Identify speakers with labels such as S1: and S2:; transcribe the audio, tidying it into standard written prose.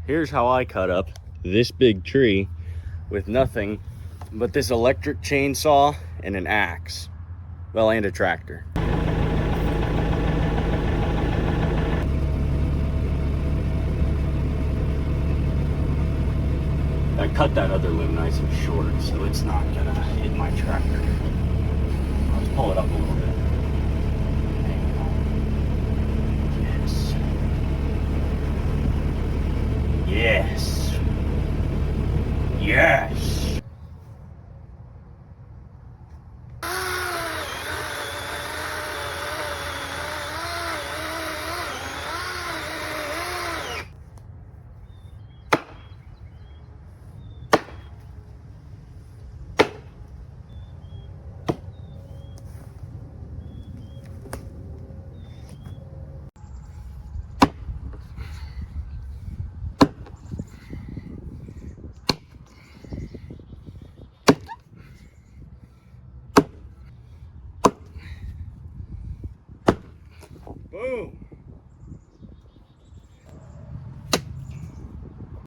S1: Here's how I cut up this big tree with nothing but this electric chainsaw and an axe. Well, and a tractor. I cut that other limb nice and short, so it's not gonna hit my tractor. Let's pull it up a little bit. Hang on. Yes. Yes. Yes. Boom.